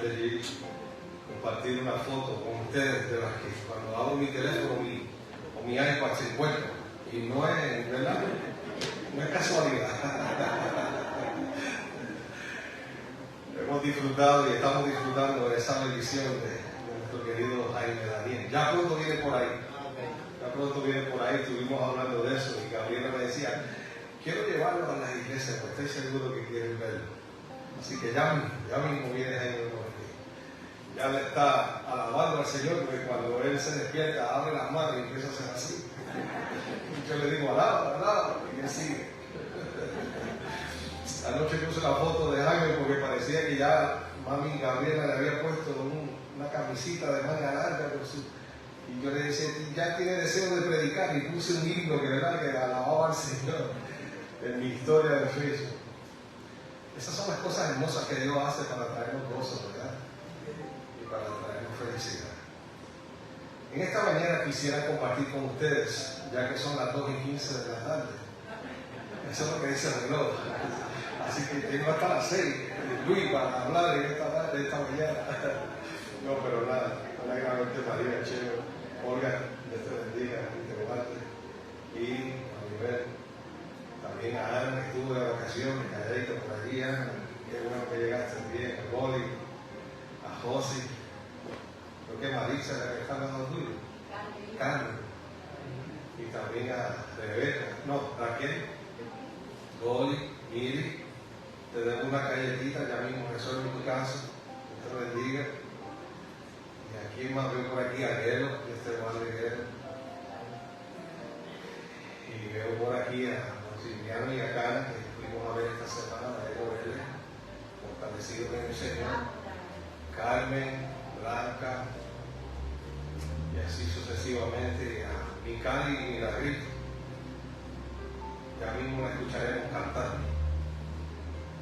primeramente allí compartir una foto con ustedes de las que cuando abro mi teléfono o mi iPad se encuentra. Y no es, ¿verdad? No es casualidad. Hemos disfrutado y estamos disfrutando de esa bendición de nuestro querido Jaime Daniel. Ya pronto viene por ahí. Ya pronto viene por ahí. Estuvimos hablando de eso y Gabriela me decía, quiero llevarlo a las iglesias, pues estoy seguro que quieren verlo. Así que ya mismo viene Jaime por aquí. Ya le está alabando al Señor, porque cuando Él se despierta, abre las manos y empieza a hacer así. Yo le digo, alaba, y Él sigue. Anoche puse la foto de Jaime porque parecía que ya mami Gabriela le había puesto una camisita de manga larga y yo le decía, ya tiene deseo de predicar, y puse un himno que alababa al Señor en mi historia de Facebook. Esas son las cosas hermosas que Dios hace para traernos gozo, ¿verdad? Y para traernos felicidad. En esta mañana quisiera compartir con ustedes, ya que son las 2:15 de la tarde. Eso es lo que dice el reloj. Así que tengo hasta las 6, Luis, para hablar de esta mañana. No, pero nada, alegremente María, Cheo, Olga, Dios te bendiga, te guarde. Y a nivel, también a Ana, que estuvo de vacaciones, calladito por allí, Ana, qué bueno que llegaste bien, a Goli, a Josi, creo que Marisa, la que está hablando tuyo, Carmen, y también a Rebeca, no, Raquel, Goli, Miri. Te debo una galletita, ya mismo resuelve tu caso, Dios te bendiga. Y aquí más veo por aquí a Guero, Dios te guarde Guero. Y veo por aquí a Silviano y a Cana, que fuimos a ver esta semana, a verles, fortalecidos en el Señor. Carmen, Blanca, y así sucesivamente, a Micali y Milagrito. Ya mismo la escucharemos cantar.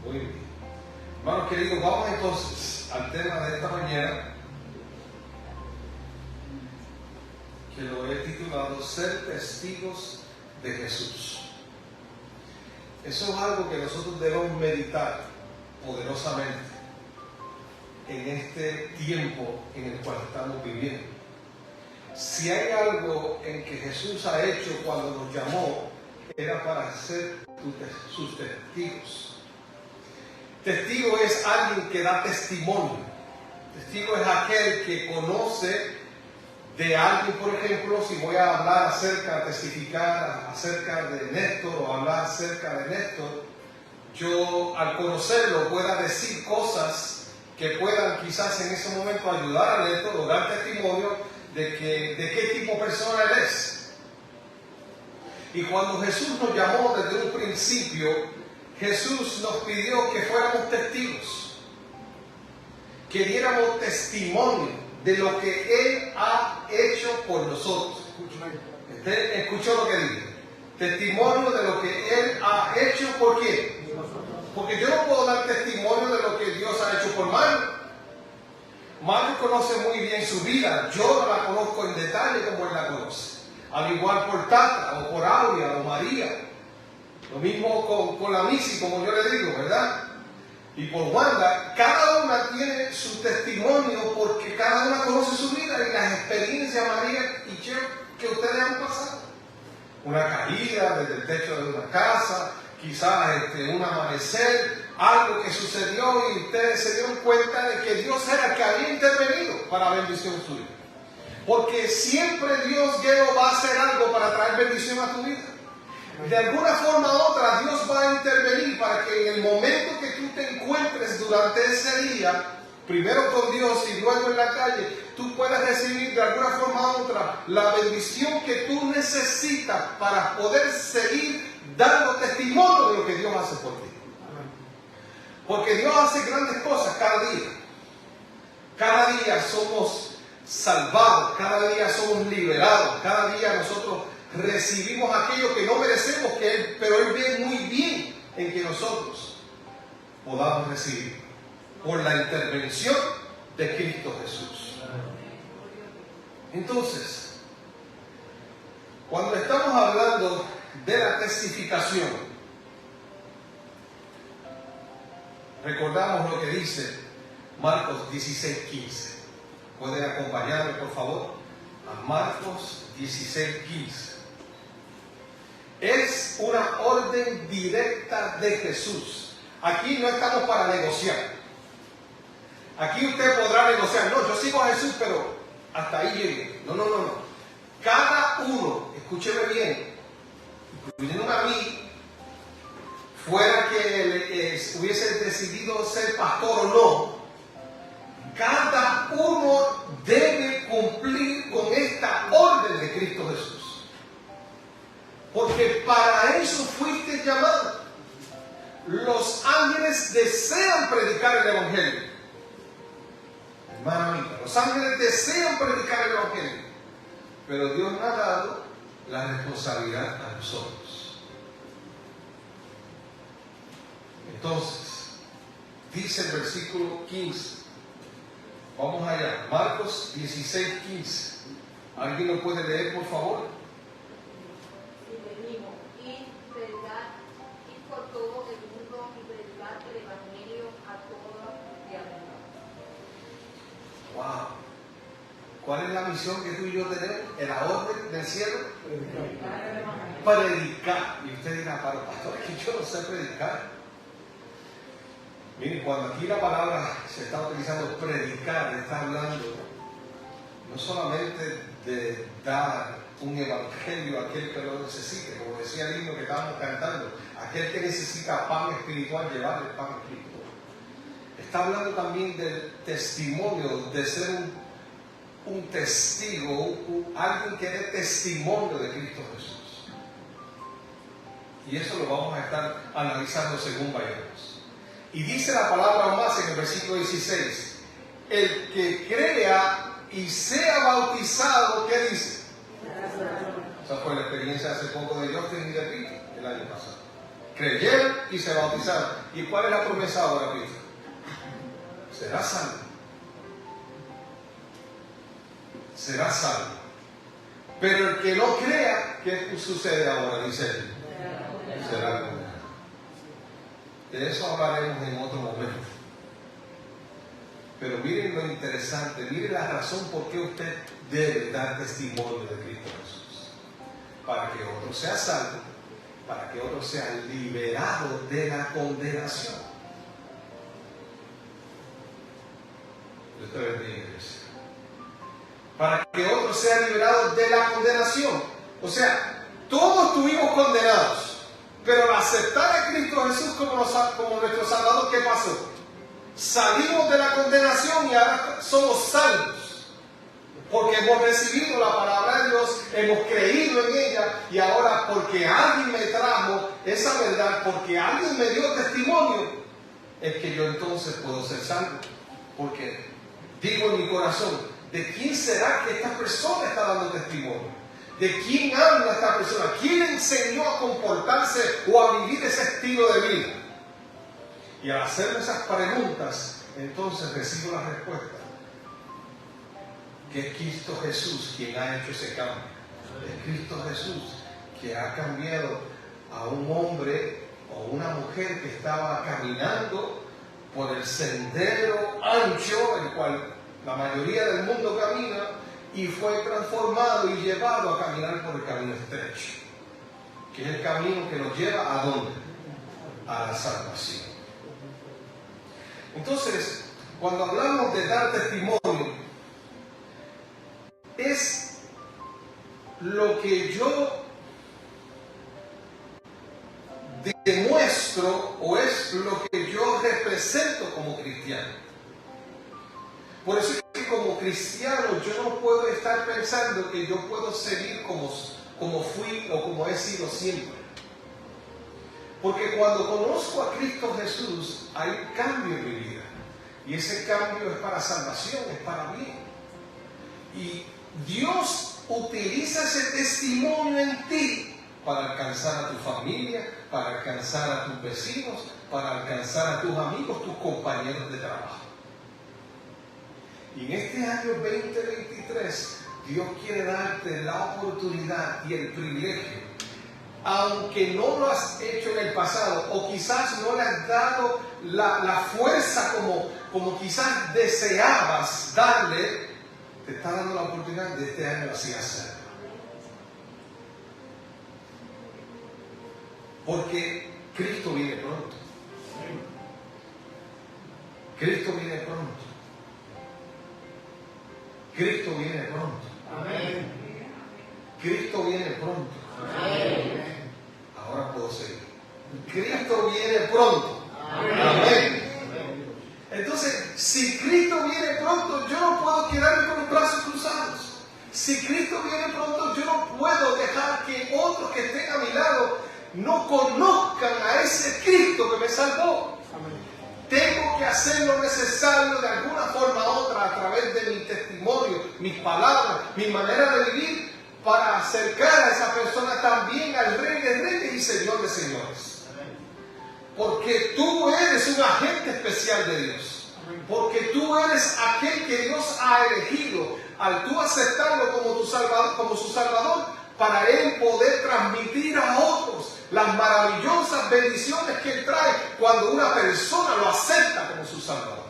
Muy bien. Hermanos queridos, vamos entonces al tema de esta mañana, que lo he titulado Ser testigos de Jesús. Eso es algo que nosotros debemos meditar poderosamente en este tiempo en el cual estamos viviendo. Si hay algo en que Jesús ha hecho cuando nos llamó, era para ser sus testigos. Testigo es alguien que da testimonio. Testigo es aquel que conoce de alguien, por ejemplo, si voy a hablar testificar acerca de Néstor o hablar acerca de Néstor, yo al conocerlo pueda decir cosas que puedan quizás en ese momento ayudar a Néstor o dar testimonio de qué tipo de persona él es. Y cuando Jesús nos llamó desde un principio, Jesús nos pidió que fuéramos testigos, que diéramos testimonio de lo que Él ha hecho por nosotros. ¿Usted escuchó lo que dije? Testimonio de lo que Él ha hecho por quién. Porque yo no puedo dar testimonio de lo que Dios ha hecho por Marco. Marco conoce muy bien su vida, yo no la conozco en detalle como Él la conoce. Al igual por Tata, o por Aurea, o María. Lo mismo con la Missy, como yo le digo, ¿verdad? Y por Wanda, cada una tiene su testimonio porque cada una conoce su vida y las experiencias, María y Cheo, que ustedes han pasado. Una caída desde el techo de una casa, quizás un amanecer, algo que sucedió y ustedes se dieron cuenta de que Dios era el que había intervenido para bendición suya. Porque siempre Dios, Guero, va a hacer algo para traer bendición a tu vida. De alguna forma u otra, Dios va a intervenir para que en el momento que tú te encuentres durante ese día, primero con Dios y luego en la calle, tú puedas recibir de alguna forma u otra la bendición que tú necesitas para poder seguir dando testimonio de lo que Dios hace por ti. Porque Dios hace grandes cosas cada día. Cada día somos salvados, cada día somos liberados, cada día nosotros recibimos aquello que no merecemos, pero Él ve muy bien en que nosotros podamos recibir por la intervención de Cristo Jesús. Entonces, cuando estamos hablando de la testificación, recordamos lo que dice Marcos 16:15. ¿Pueden acompañarme, por favor? A Marcos 16:15. Es una orden directa de Jesús. Aquí no estamos para negociar. Aquí usted podrá negociar. No, yo sigo a Jesús, pero hasta ahí llegué. No. Cada uno, escúcheme bien, incluyéndome a mí, fuera que hubiese decidido ser pastor o no, cada uno debe cumplir con esta orden de Cristo Jesús. Porque para eso fuiste llamado. Los ángeles desean predicar el Evangelio. Hermana amiga, los ángeles desean predicar el Evangelio. Pero Dios nos ha dado la responsabilidad a nosotros. Entonces, dice el versículo 15. Vamos allá, Marcos 16:15. ¿Alguien lo puede leer, por favor? Y venimos, y predicad, y por todo el mundo, y predicad el Evangelio a toda criatura. Wow. ¿Cuál es la misión que tú y yo tenemos? ¿En la orden del cielo? Predicar. Y usted dirá, pero pastor, es que yo no sé predicar. Miren, cuando aquí la palabra se está utilizando predicar, está hablando no solamente de dar un evangelio a aquel que lo necesite, como decía el himno que estábamos cantando, aquel que necesita pan espiritual, llevarle pan espiritual. Está hablando también del testimonio, de ser un testigo, alguien que dé testimonio de Cristo Jesús. Y eso lo vamos a estar analizando según vayamos. Y dice la palabra más en el versículo 16, el que crea y sea bautizado, ¿qué dice? Esa fue la experiencia hace poco de Justin y de Peter el año pasado. Creyeron y se bautizaron. ¿Y cuál es la promesa ahora, Peter? Será salvo. Será salvo. Pero el que no crea, ¿qué sucede ahora? Dice él. Será condenado. De eso hablaremos en otro momento. Pero miren lo interesante, miren la razón por qué usted debe dar testimonio de Cristo Jesús. Para que otro sea salvo, para que otro sea liberado de la condenación. Dios te bendiga, iglesia. Para que otro sea liberado de la condenación. O sea, todos estuvimos condenados. Pero al aceptar a Cristo Jesús como nuestro Salvador, ¿qué pasó? Salimos de la condenación y ahora somos salvos. Porque hemos recibido la palabra de Dios, hemos creído en ella y ahora porque alguien me trajo esa verdad, porque alguien me dio testimonio, es que yo entonces puedo ser salvo. Porque digo en mi corazón, ¿de quién será que esta persona está dando testimonio? ¿De quién habla esta persona? ¿Quién le enseñó a comportarse o a vivir ese estilo de vida? Y al hacerme esas preguntas, entonces recibo la respuesta. Que es Cristo Jesús quien ha hecho ese cambio. Es Cristo Jesús que ha cambiado a un hombre o una mujer que estaba caminando por el sendero ancho, el cual la mayoría del mundo camina, y fue transformado y llevado a caminar por el camino estrecho, que es el camino que nos lleva ¿a dónde? A la salvación. Entonces, cuando hablamos de dar testimonio, es lo que yo demuestro o es lo que yo represento como cristiano. Por eso es que como cristiano yo no puedo estar pensando que yo puedo seguir como fui o como he sido siempre. Porque cuando conozco a Cristo Jesús hay un cambio en mi vida. Y ese cambio es para salvación, es para bien. Y Dios utiliza ese testimonio en ti para alcanzar a tu familia, para alcanzar a tus vecinos, para alcanzar a tus amigos, tus compañeros de trabajo. Y en este año 2023, Dios quiere darte la oportunidad y el privilegio, aunque no lo has hecho en el pasado, o quizás no le has dado la fuerza como quizás deseabas darle, te está dando la oportunidad de este año así hacerlo. Porque Cristo viene pronto. Cristo viene pronto. Cristo viene pronto. Amén. Cristo viene pronto. Amén. Ahora puedo seguir. Cristo viene pronto. Amén. Amén. Entonces, si Cristo viene pronto, yo no puedo quedarme con los brazos cruzados. Si Cristo viene pronto, yo no puedo dejar que otros que estén a mi lado no conozcan a ese Cristo que me salvó. Tengo que hacer lo necesario de alguna forma u otra a través de mi testimonio, mis palabras, mi manera de vivir, para acercar a esa persona también al Rey de Reyes y Señor de Señores. Porque tú eres un agente especial de Dios. Porque tú eres aquel que Dios ha elegido al tú aceptarlo como su Salvador, para Él poder transmitir a otros las maravillosas bendiciones que Él trae cuando una persona lo acepta como su Salvador.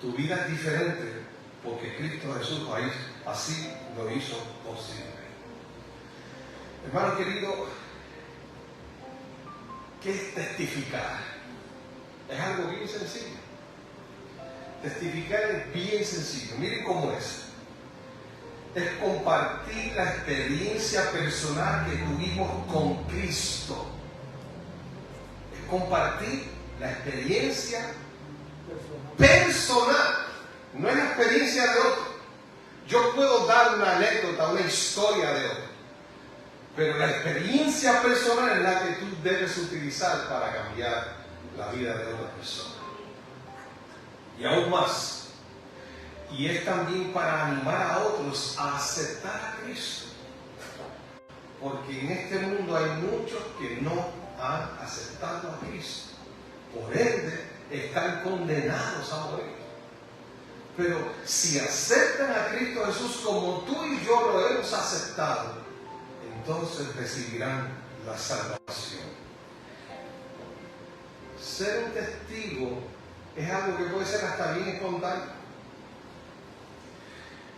Tu vida es diferente porque Cristo Jesús así lo hizo posible. Hermano querido, ¿qué es testificar? Es algo bien sencillo. Testificar es bien sencillo. Miren cómo es. Es compartir la experiencia personal que tuvimos con Cristo. Es compartir la experiencia personal. No es la experiencia de otro. Yo puedo dar una anécdota, una historia de otro. Pero la experiencia personal es la que tú debes utilizar para cambiar la vida de otra persona. Y aún más. Y es también para animar a otros a aceptar a Cristo. Porque en este mundo hay muchos que no han aceptado a Cristo. Por ende, están condenados a morir. Pero si aceptan a Cristo Jesús como tú y yo lo hemos aceptado, entonces recibirán la salvación. Ser un testigo es algo que puede ser hasta bien espontáneo.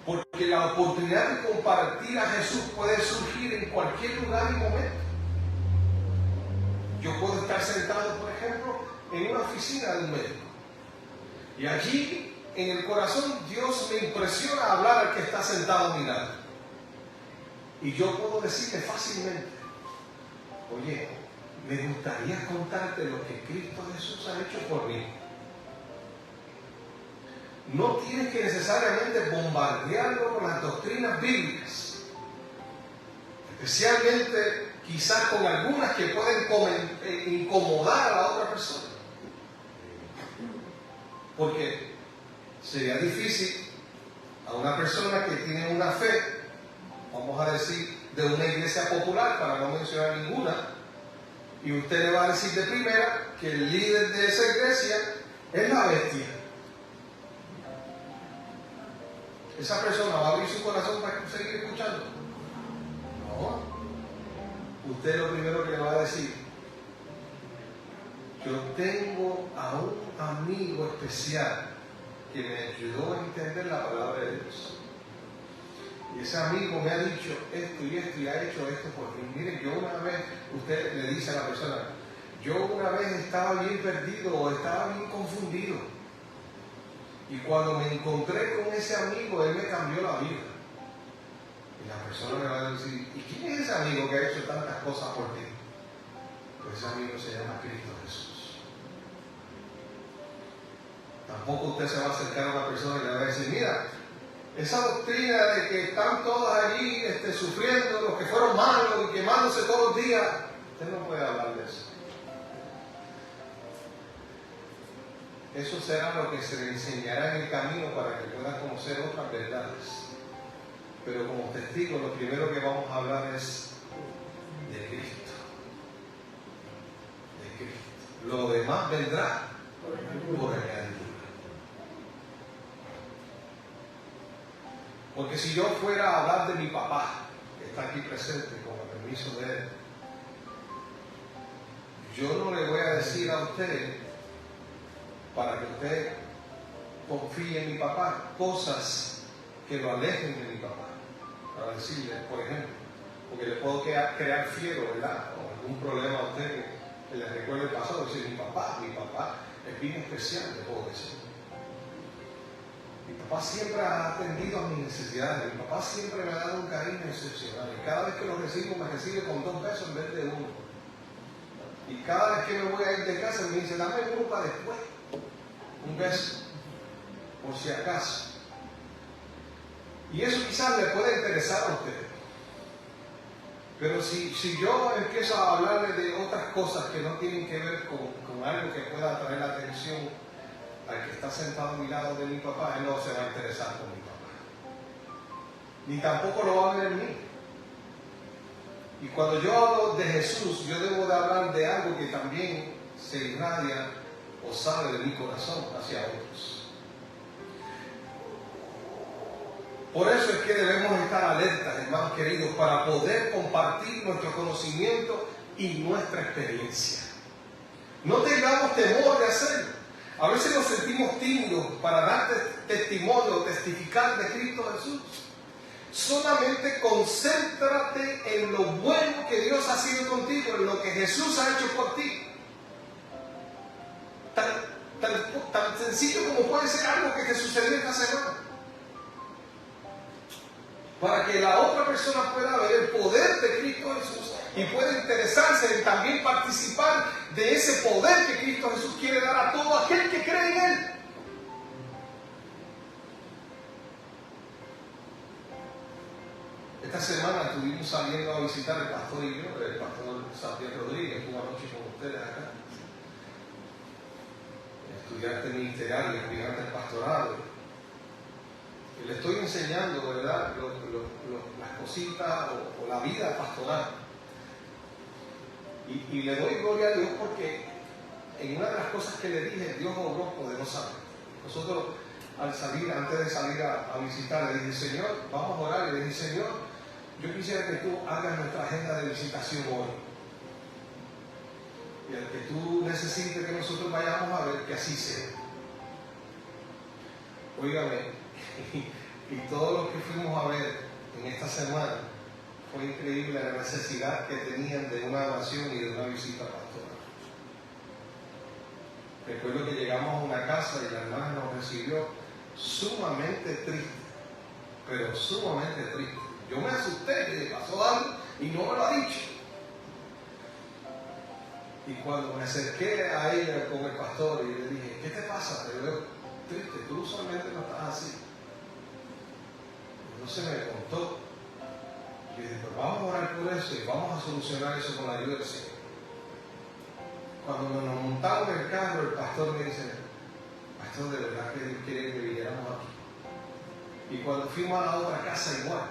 Porque la oportunidad de compartir a Jesús puede surgir en cualquier lugar y momento. Yo puedo estar sentado, por ejemplo, en una oficina de un médico. Y allí, en el corazón, Dios me impresiona hablar al que está sentado a mi lado. Y yo puedo decirle fácilmente, oye, me gustaría contarte lo que Cristo Jesús ha hecho por mí. No tienes que necesariamente bombardearlo con las doctrinas bíblicas, especialmente quizás con algunas que pueden incomodar a la otra persona, porque sería difícil a una persona que tiene una fe, vamos a decir, de una iglesia popular, para no mencionar ninguna, y usted le va a decir de primera que el líder de esa iglesia es la bestia. ¿Esa persona va a abrir su corazón para seguir escuchando? No. Usted lo primero que le va a decir, yo tengo a un amigo especial que me ayudó a entender la palabra de Dios. Y ese amigo me ha dicho esto y esto y ha hecho esto por mí. Mire, yo una vez, usted le dice a la persona, yo una vez estaba bien perdido o estaba bien confundido. Y cuando me encontré con ese amigo, él me cambió la vida. Y la persona me va a decir, ¿y quién es ese amigo que ha hecho tantas cosas por ti? Pues ese amigo se llama Cristo Jesús. Tampoco usted se va a acercar a una persona y le va a decir, mira, esa doctrina de que están todos allí sufriendo, los que fueron malos y quemándose todos los días, usted no puede hablar de eso. Eso será lo que se le enseñará en el camino para que puedan conocer otras verdades. Pero como testigo, lo primero que vamos a hablar es de Cristo. De Cristo. Lo demás vendrá por añadidura. Porque si yo fuera a hablar de mi papá, que está aquí presente, con el permiso de él, yo no le voy a decir a usted para que usted confíe en mi papá, cosas que lo alejen de mi papá. Para decirle, por ejemplo, porque le puedo crear fiero, ¿verdad? O algún problema a usted que le recuerde el pasado, decir, mi papá es bien especial, le puedo decir. Mi papá siempre ha atendido a mis necesidades, mi papá siempre me ha dado un cariño excepcional, y cada vez que lo recibo, me recibe con 2 besos en vez de 1. Y cada vez que me voy a ir de casa, me dice, dame uno para después, un beso, por si acaso. Y eso quizás le puede interesar a usted. Pero si yo empiezo a hablarle de otras cosas que no tienen que ver con algo que pueda atraer la atención al que está sentado a mi lado de mi papá, él no se va a interesar por mi papá. Ni tampoco lo va a ver en mí. Y cuando yo hablo de Jesús, yo debo de hablar de algo que también se irradia o sale de mi corazón hacia otros. Por eso es que debemos estar alertas, hermanos queridos, para poder compartir nuestro conocimiento y nuestra experiencia. No tengamos temor de hacerlo. A veces nos sentimos tímidos para dar testimonio, testificar de Cristo Jesús. Solamente concéntrate en lo bueno que Dios ha sido contigo, en lo que Jesús ha hecho por ti. Tan sencillo como puede ser algo que te sucedió esta semana. Para que la otra persona pueda ver el poder de Cristo Jesús y pueda interesarse en también participar de ese poder que Cristo Jesús quiere dar a todo aquel que cree en Él. Esta semana estuvimos saliendo a visitar el pastor y yo, el pastor Santiago Rodríguez, estuvo anoche con ustedes acá. Estudiante ministerial y estudiante del pastorado. Y le estoy enseñando, ¿verdad?, las cositas o la vida pastoral. Y le doy gloria a Dios porque en una de las cosas que le dije, Dios obró poderosamente. Nosotros, antes de salir a visitar, le dije, Señor, vamos a orar. Y le dije, Señor, yo quisiera que tú hagas nuestra agenda de visitación hoy. Y al que tú necesites que nosotros vayamos a ver, que así sea. Óigame. Y todo lo que fuimos a ver en esta semana fue increíble la necesidad que tenían de una oración y de una visita pastoral. Recuerdo que llegamos a una casa y la hermana nos recibió sumamente triste, pero sumamente triste. Yo me asusté que le pasó algo y no me lo ha dicho. Y cuando me acerqué a ella con el pastor y le dije, ¿qué te pasa? Te veo triste, tú usualmente no estás así. Entonces me contó. Yo dije, pero vamos a orar por eso y vamos a solucionar eso con la ayuda del Señor. Cuando nos montamos en el carro, el pastor me dice, pastor, de verdad que Dios quiere que viniéramos aquí. Y cuando fuimos a la otra casa igual.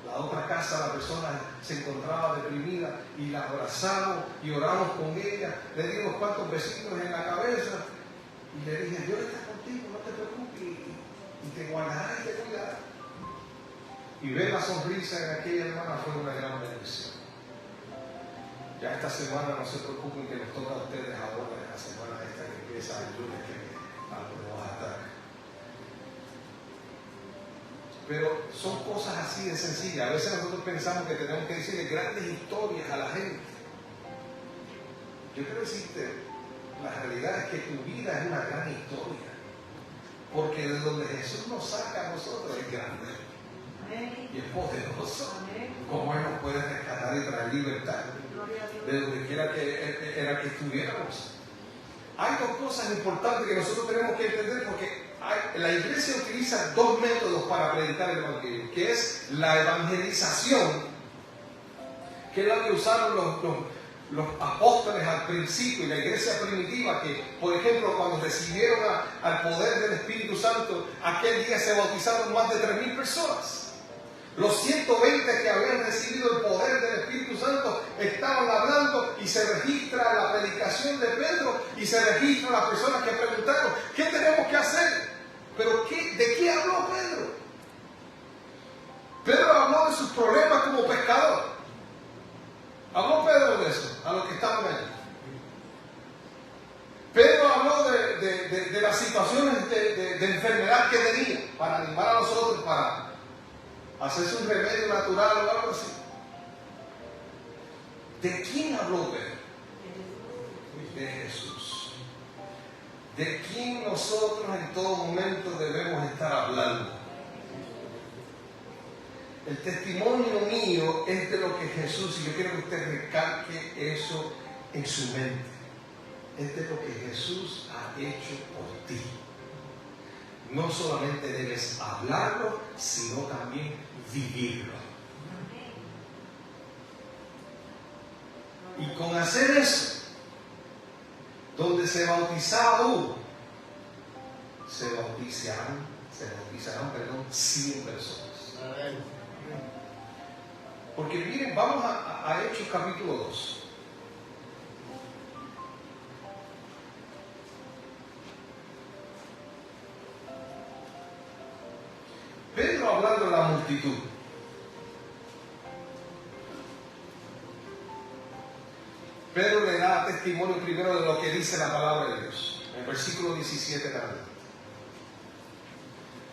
La otra casa, la persona se encontraba deprimida y la abrazamos y oramos con ella. Le dimos cuantos besitos en la cabeza y le dije, Dios está contigo, no te preocupes, y te guardará y te cuidará. Y ver la sonrisa en aquella hermana fue una gran bendición. Ya esta semana no se preocupen que nos toca a ustedes ahora, la semana esta que empieza el lunes, que no va a estar. Pero son cosas así de sencillas. A veces nosotros pensamos que tenemos que decirle grandes historias a la gente. Yo quiero decirte, la realidad es que tu vida es una gran historia. Porque de donde Jesús nos saca a nosotros es grande. Y es poderoso. Como Él nos puede rescatar y traer libertad de donde quiera que estuviéramos. Hay 2 cosas importantes que nosotros tenemos que entender, porque la iglesia utiliza 2 métodos para predicar el evangelio, que es la evangelización, que es la que usaron los apóstoles al principio y la iglesia primitiva, que por ejemplo cuando recibieron al poder del Espíritu Santo, aquel día se bautizaron más de 3,000 personas. Los 120 que habían recibido el poder del Espíritu Santo estaban hablando y se registra la predicación de Pedro y se registran las personas que preguntaron, ¿qué tenemos que hacer? ¿Pero de qué habló Pedro? Pedro habló de sus problemas como pescador. ¿Habló Pedro de eso a los que estaban allí? Pedro habló de las situaciones de enfermedad que tenía, para animar a nosotros, para hacerse un remedio natural o algo así. ¿De quién habló Pedro? De Jesús. ¿De quién nosotros en todo momento debemos estar hablando? El testimonio mío es de lo que Jesús, y yo quiero que usted recalque eso en su mente, es de lo que Jesús ha hecho por ti. No solamente debes hablarlo, sino también vivirlo. Y con hacer eso, donde se bautizaba uno, se bautizarán 100 personas. Porque miren, vamos a Hechos capítulo 2. Pedro hablando de la multitud. Pedro le da testimonio primero de lo que dice la palabra de Dios. En el versículo 17 en adelante.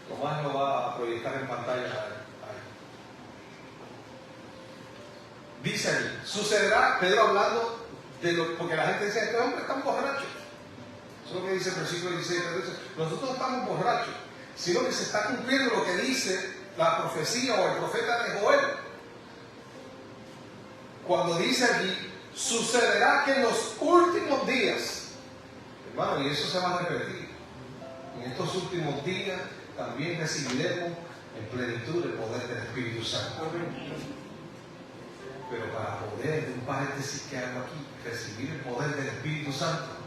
Tomás lo va a proyectar en pantalla ahí. Dice allí, sucederá, Pedro hablando de lo, porque la gente dice, este hombre está borracho. Eso es lo que dice el versículo 16. Pedro dice, nosotros no estamos borrachos, sino que se está cumpliendo lo que dice la profecía o el profeta de Joel. Cuando dice allí, sucederá que en los últimos días, hermano, y eso se va a repetir, en estos últimos días también recibiremos en plenitud el poder del Espíritu Santo. Pero para poder, de un paréntesis que hago aquí, recibir el poder del Espíritu Santo,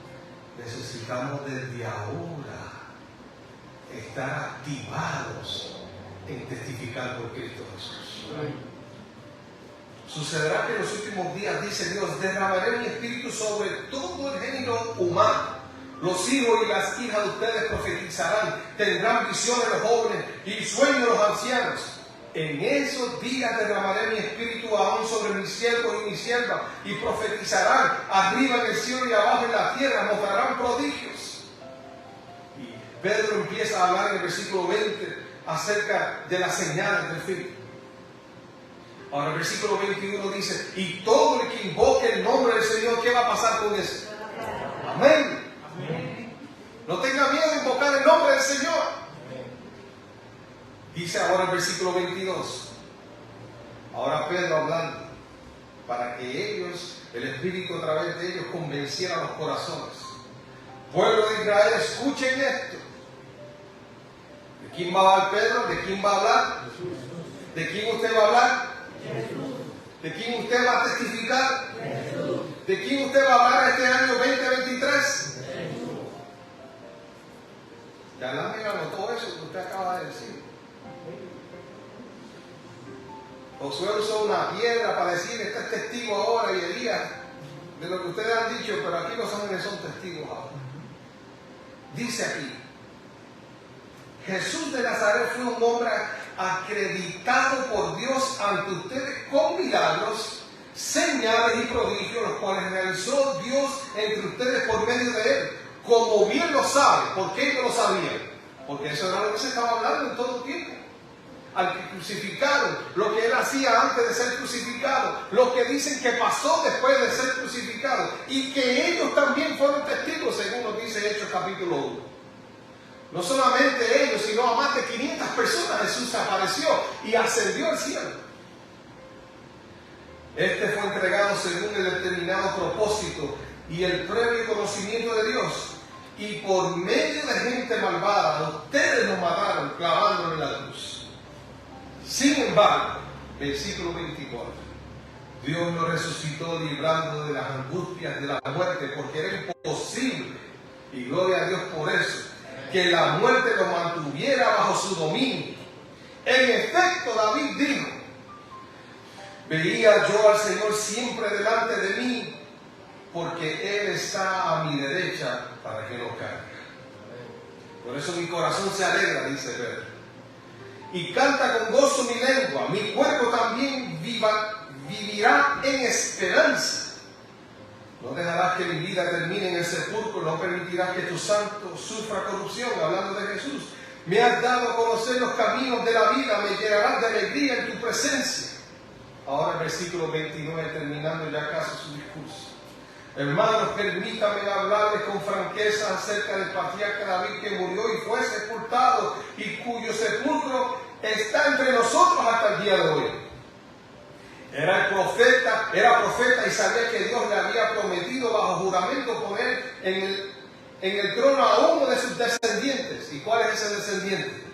necesitamos desde ahora estar activados en testificar por Cristo Jesús. Sucederá que en los últimos días, dice Dios, derramaré mi espíritu sobre todo el género humano. Los hijos y las hijas de ustedes profetizarán, tendrán visiones los jóvenes y sueños los ancianos. En esos días derramaré mi espíritu aún sobre mis siervos y mis siervas, y profetizarán arriba en el cielo y abajo en la tierra, mostrarán prodigios. Y Pedro empieza a hablar en el versículo 20 acerca de las señales del fin. Ahora el versículo 21 dice, y todo el que invoque el nombre del Señor, ¿qué va a pasar con eso? Amén. No tenga miedo de invocar el nombre del Señor. Dice ahora el versículo 22. Ahora Pedro hablando, para que ellos, el Espíritu a través de ellos, convenciera los corazones. Pueblo de Israel, escuchen esto. ¿De quién va a hablar Pedro? ¿De quién va a hablar? ¿De quién usted va a hablar? ¿De quién usted va a testificar? ¿De quién usted va a hablar este año 2023? Ya la amiga anotó eso que usted acaba de decir. Josué usó una piedra para decir, este es testigo ahora, y Elías, de lo que ustedes han dicho, pero aquí los ángeles son testigos ahora. Dice aquí, Jesús de Nazaret fue un hombre acreditado por Dios ante ustedes con milagros, señales y prodigios, los cuales realizó Dios entre ustedes por medio de él, como bien lo sabe. ¿Por qué ellos lo sabían? Porque eso era lo que se estaba hablando en todo tiempo. Al que crucificaron, lo que él hacía antes de ser crucificado, lo que dicen que pasó después de ser crucificado, y que ellos también fueron testigos, según nos dice Hechos capítulo 1. No solamente ellos, sino a más de 500 personas Jesús se apareció y ascendió al cielo. Este fue entregado según el determinado propósito y el previo conocimiento de Dios. Y por medio de gente malvada, ustedes lo mataron clavándolo en la cruz. Sin embargo, versículo 24, Dios lo resucitó librando de las angustias de la muerte, porque era imposible, y gloria a Dios por eso, que la muerte lo mantuviera bajo su dominio. En efecto, David dijo, veía yo al Señor siempre delante de mí, porque Él está a mi derecha para que no caiga. Por eso mi corazón se alegra, dice Pedro. Y canta con gozo mi lengua, mi cuerpo también vivirá en esperanza. No dejarás que mi vida termine en el sepulcro, no permitirás que tu santo sufra corrupción, hablando de Jesús. Me has dado a conocer los caminos de la vida, me llenarás de alegría en tu presencia. Ahora el versículo 29, terminando ya casi su discurso. Hermanos, permítanme hablarles con franqueza acerca del patriarca David, que murió y fue sepultado, y cuyo sepulcro está entre nosotros hasta el día de hoy. Era profeta y sabía que Dios le había prometido bajo juramento poner en el trono a uno de sus descendientes. ¿Y cuál es ese descendiente?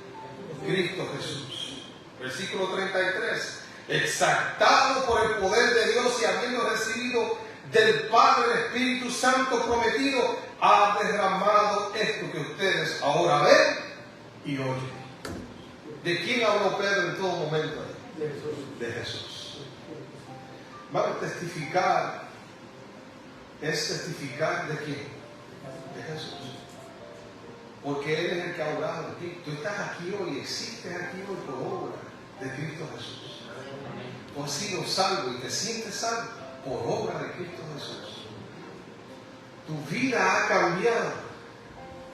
Cristo Jesús. Versículo 33. Exaltado por el poder de Dios y habiendo recibido del Padre el Espíritu Santo prometido, ha derramado esto que ustedes ahora ven y oyen. ¿De quién habló Pedro en todo momento? De Jesús. Vamos a testificar. ¿Es testificar de quién? De Jesús. Porque Él es el que ha obrado en ti. Tú estás aquí hoy, existes aquí hoy por obra de Cristo Jesús. Tú has sido salvo y te sientes salvo por obra de Cristo Jesús. Tu vida ha cambiado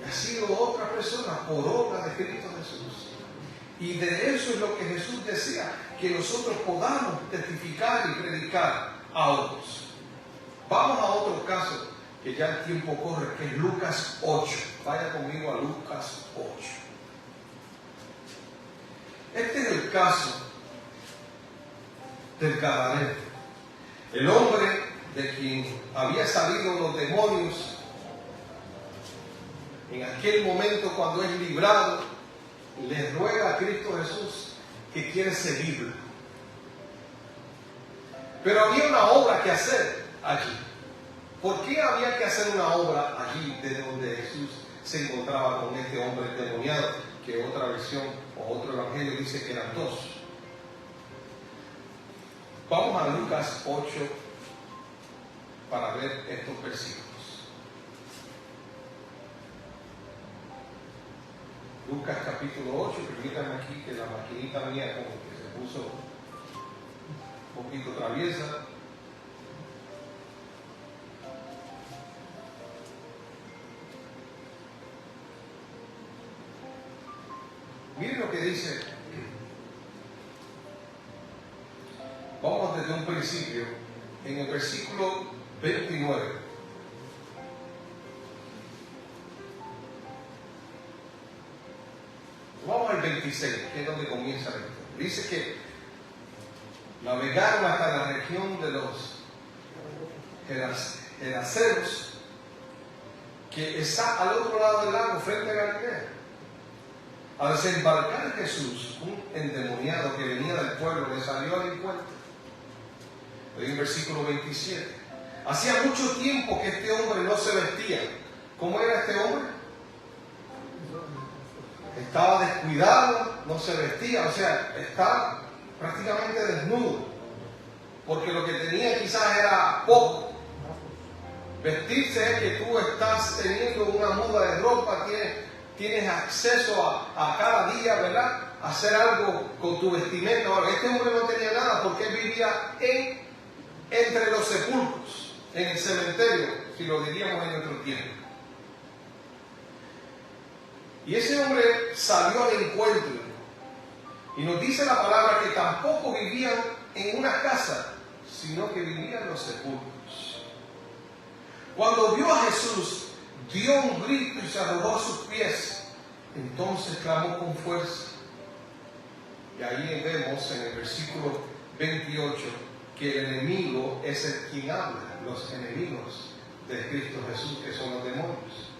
y has sido otra persona por obra de Cristo Jesús. Y de eso es lo que Jesús decía, que nosotros podamos testificar y predicar a otros. Vamos a otro caso, que ya el tiempo corre, que es Lucas 8. Vaya conmigo a Lucas 8. Este es el caso del Gadareno, el hombre de quien había salido los demonios. En aquel momento, cuando es librado, le ruega a Cristo Jesús que quiere seguirlo. Pero había una obra que hacer allí. ¿Por qué había que hacer una obra allí de donde Jesús se encontraba con este hombre endemoniado? Que otra versión o otro evangelio dice que eran dos. Vamos a Lucas 8 para ver estos versículos. Lucas capítulo 8, permítanme aquí que la maquinita mía como que se puso un poquito traviesa. Miren lo que dice. Vamos desde un principio, en el versículo 29. Vamos al 26, que es donde comienza esto. Dice que navegaron hasta la región de los Gerasenos, que está al otro lado del lago, frente a Galilea. Al desembarcar Jesús, un endemoniado que venía del pueblo le salió al encuentro. En el versículo 27. Hacía mucho tiempo que este hombre no se vestía. ¿Cómo era este hombre? Estaba descuidado, no se vestía, o sea, estaba prácticamente desnudo. Porque lo que tenía quizás era poco. Vestirse es que tú estás teniendo una muda de ropa, tienes acceso a cada día, ¿verdad? A hacer algo con tu vestimenta. Ahora, este hombre no tenía nada porque él vivía entre los sepulcros, en el cementerio, si lo diríamos en nuestro tiempo. Y ese hombre salió al encuentro y nos dice la palabra que tampoco vivían en una casa, sino que vivían en los sepulcros. Cuando vio a Jesús, dio un grito y se arrojó a sus pies. Entonces clamó con fuerza. Y ahí vemos en el versículo 28 que el enemigo es el quien habla, los enemigos de Cristo Jesús, que son los demonios.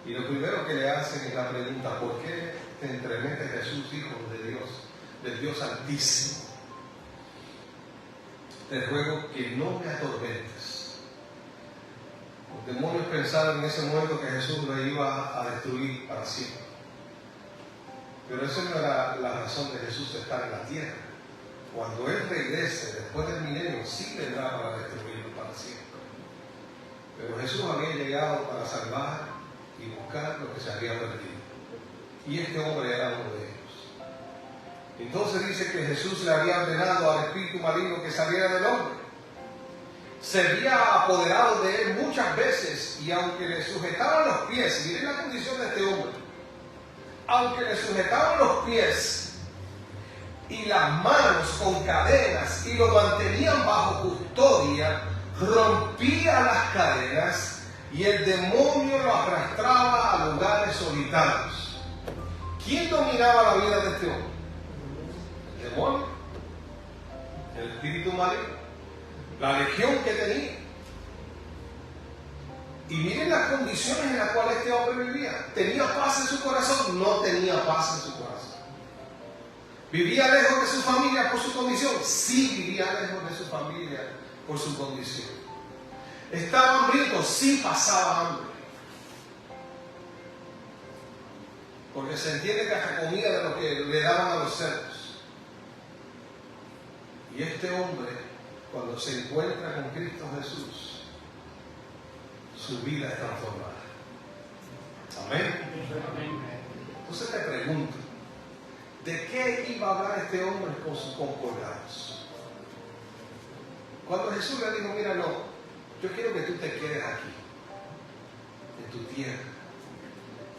Y lo primero que le hacen es la pregunta: ¿por qué te entremete Jesús, hijo de Dios, del Dios Altísimo? Te ruego que no me atormentes. Los demonios pensaron en ese momento que Jesús lo iba a destruir para siempre. Pero esa no era la razón de Jesús estar en la tierra. Cuando Él regrese después del milenio, sí vendrá para destruirlo para siempre. Pero Jesús había llegado para salvar y buscar lo que se había perdido. Y este hombre era uno de ellos. Entonces dice que Jesús le había ordenado al espíritu maligno que saliera del hombre. se había apoderado de él muchas veces, y aunque le sujetaban los pies, miren la condición de este hombre, aunque le sujetaban los pies y las manos con cadenas y lo mantenían bajo custodia, rompía las cadenas y el demonio lo arrastraba a lugares solitarios. ¿Quién dominaba la vida de este hombre? El demonio, el espíritu maligno, la legión que tenía. Y miren las condiciones en las cuales este hombre vivía. ¿Tenía paz en su corazón? No tenía paz en su corazón. ¿Vivía lejos de su familia por su condición? Sí, vivía lejos de su familia por su condición. ¿Estaba hambriento? Sí, pasaba hambre. Porque se entiende que hasta comía de lo que le daban a los cerdos. Y este hombre, cuando se encuentra con Cristo Jesús, su vida es transformada. Amén. Entonces te pregunto, ¿de qué iba a hablar este hombre con sus concordados? Cuando Jesús le dijo, mira, no, yo quiero que tú te quedes aquí, en tu tierra,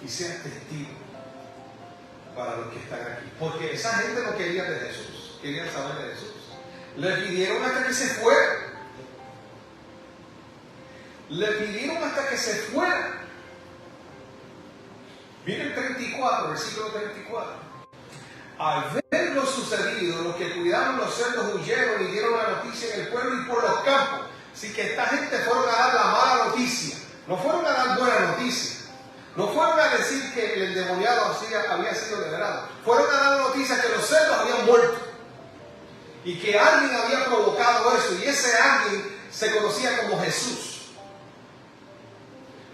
y seas testigo para los que están aquí. Porque esa gente no quería de Jesús, querían saber de Jesús. Le pidieron hasta que se fuera. Le pidieron hasta que se fuera. Miren el 34, versículo 34. Al ver lo sucedido, los que cuidaban los cerdos huyeron y dieron la noticia en el pueblo y por los campos. Así que esta gente fueron a dar la mala noticia. No fueron a dar buena noticia. No fueron a decir que el endemoniado había sido liberado. Fueron a dar la noticia que los cerdos habían muerto. Y que alguien había provocado eso. Y ese alguien se conocía como Jesús.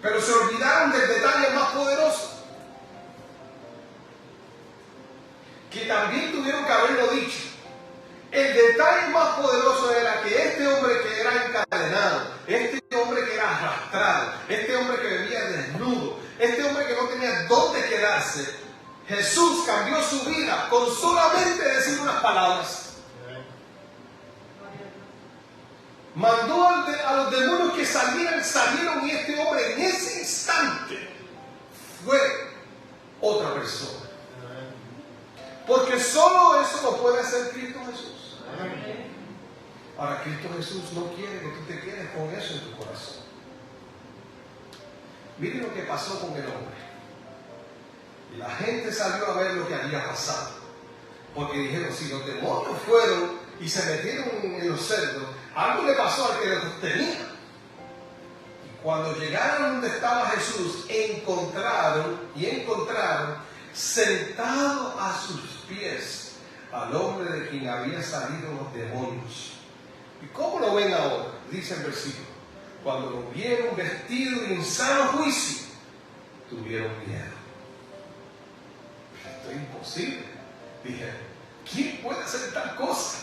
Pero se olvidaron del detalle más poderoso. Que también tuvieron que haberlo dicho. El detalle más poderoso era que este hombre que era encadenado, este hombre que era arrastrado, este hombre que vivía desnudo, este hombre que no tenía dónde quedarse, Jesús cambió su vida con solamente decir unas palabras. Mandó a los demonios que salieron y este hombre en ese instante fue otra persona. Porque solo eso lo puede hacer Cristo Jesús. Ahora, Cristo Jesús no quiere que tú te quedes con eso en tu corazón. Miren lo que pasó con el hombre. Y la gente salió a ver lo que había pasado. Porque dijeron, si los demonios fueron y se metieron en los cerdos, algo le pasó al que los tenía. Y cuando llegaron donde estaba Jesús, encontraron sentado a sus pies al hombre de quien había salido los demonios. ¿Y cómo lo ven ahora? Dice el versículo. Cuando lo vieron vestido en sano juicio, tuvieron miedo. Esto es imposible. Dije, ¿quién puede hacer tal cosa?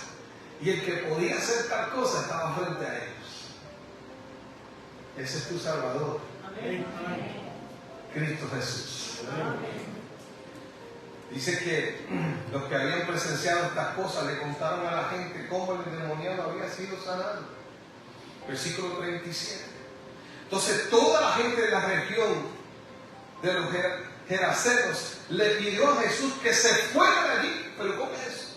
Y el que podía hacer tal cosa estaba frente a ellos. Ese es tu Salvador. Amén. Cristo Jesús. Amén. Dice que los que habían presenciado estas cosas le contaron a la gente cómo el endemoniado había sido sanado. Versículo 37. Entonces toda la gente de la región de los Gerasenos le pidió a Jesús que se fuera de allí. ¿Pero cómo es eso?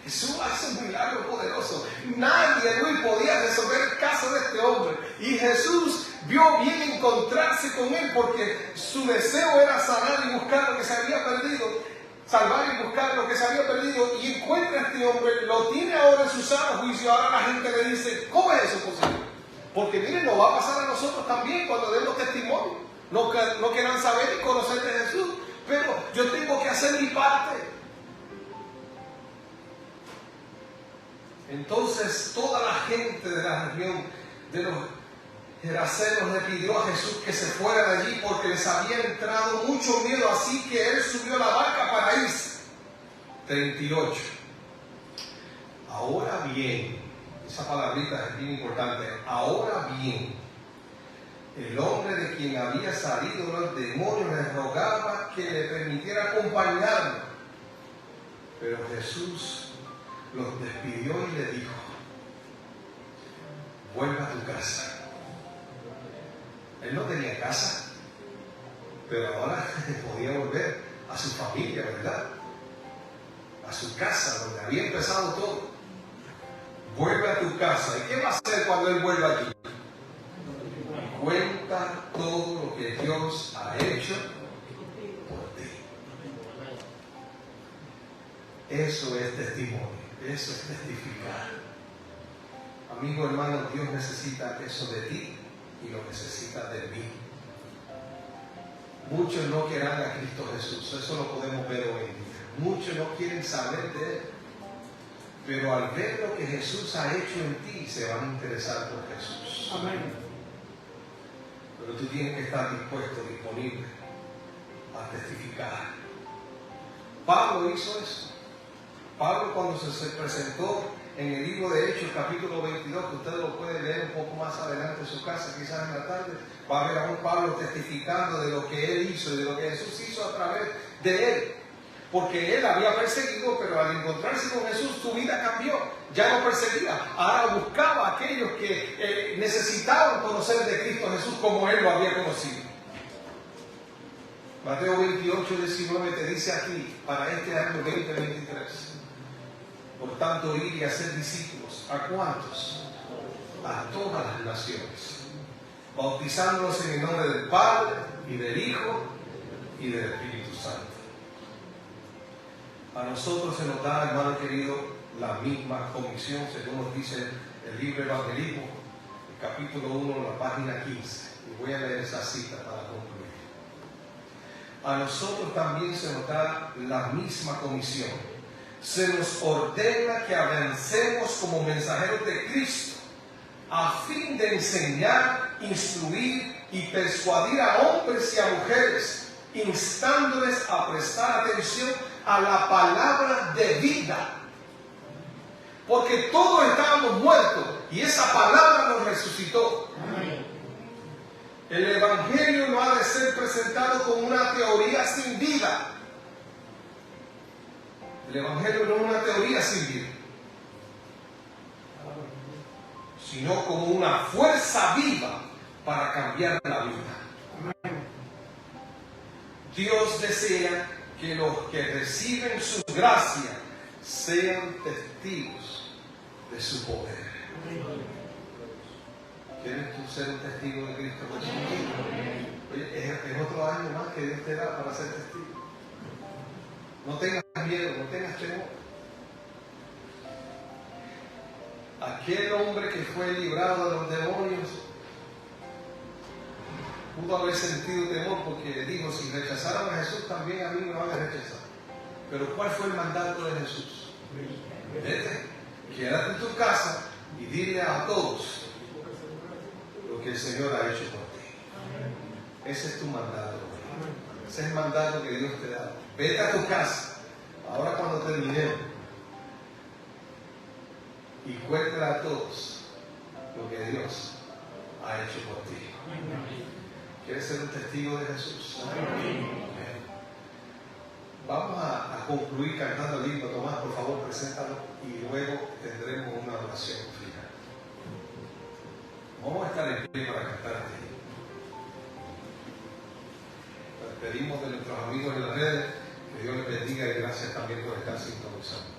Jesús hace un milagro poderoso. Nadie podía resolver el caso de este hombre. Y Jesús vio bien encontrarse con él porque su deseo era sanar y buscar lo que se había perdido. Salvar y buscar lo que se había perdido. Y encuentra a este hombre, lo tiene ahora en su sano juicio. Ahora la gente le dice, ¿cómo es eso posible? Porque miren, nos va a pasar a nosotros también cuando demos testimonio. No quieran saber y conocer de Jesús. Pero yo tengo que hacer mi parte. Entonces toda la gente de la región de los Gerasenos le pidió a Jesús que se fuera de allí porque les había entrado mucho miedo, así que él subió a la barca para irse. 38. Ahora bien, esa palabrita es bien importante. Ahora bien, el hombre de quien había salido los demonios le rogaba que le permitiera acompañarlo. Pero Jesús los despidió y le dijo, vuelva a tu casa. Él no tenía casa, pero ahora podía volver a su familia, ¿verdad? A su casa, donde había empezado todo. Vuelve a tu casa. ¿Y qué va a hacer cuando él vuelva aquí? Cuenta todo lo que Dios ha hecho por ti. Eso es testimonio, eso es testificar. Amigo, hermano, Dios necesita eso de ti y lo necesita de mí. Muchos no querrán a Cristo Jesús, eso lo podemos ver hoy en día. Muchos no quieren saber de Él, pero al ver lo que Jesús ha hecho en ti, se van a interesar por Jesús. Amén. Pero tú tienes que estar dispuesto, disponible a testificar. Pablo hizo eso. Pablo, cuando se presentó en el libro de Hechos, capítulo 22, que ustedes lo pueden leer un poco más adelante en su casa, quizás en la tarde, va a ver a un Pablo testificando de lo que él hizo y de lo que Jesús hizo a través de él. Porque él había perseguido, pero al encontrarse con Jesús, su vida cambió. Ya no perseguía, ahora buscaba a aquellos que necesitaban conocer de Cristo Jesús como él lo había conocido. Mateo 28, 19 te dice aquí, para este año 2023, por tanto, ir y hacer discípulos. ¿A cuántos? A todas las naciones, bautizándolos en el nombre del Padre, y del Hijo, y del Espíritu Santo. A nosotros se nos da, hermano querido, la misma comisión, según nos dice el libro Evangelismo, el capítulo 1, la página 15. Y voy a leer esa cita para concluir. A nosotros también se nos da la misma comisión. Se nos ordena que avancemos como mensajeros de Cristo, a fin de enseñar, instruir y persuadir a hombres y a mujeres, instándoles a prestar atención a la palabra de vida. Porque todos estábamos muertos y esa palabra nos resucitó. El Evangelio no ha de ser presentado como una teoría sin vida. El Evangelio no es una teoría sin vida, sino como una fuerza viva para cambiar la vida. Dios desea que los que reciben su gracia sean testigos de su poder. ¿Quieres tú ser un testigo de Cristo Jesús? Oye, es otro año más que Dios te da para ser testigo. No tengas miedo, no tengas temor. Aquel hombre que fue librado de los demonios pudo haber sentido temor porque dijo, si rechazaron a Jesús, también a mí me van a rechazar. Pero ¿cuál fue el mandato de Jesús? Vete, quédate en tu casa y dile a todos lo que el Señor ha hecho por ti. Ese es tu mandato. Ese es el mandato que Dios te da. Vete a tu casa, ahora cuando terminemos, y cuéntale a todos lo que Dios ha hecho por ti. ¿Quieres ser un testigo de Jesús? Amén. Vamos a concluir cantando el himno. Tomás, por favor, preséntalo y luego tendremos una oración final. Vamos a estar en pie para cantar este himno. Pedimos de nuestros amigos en las redes que Dios les bendiga y gracias también por estar sintonizando.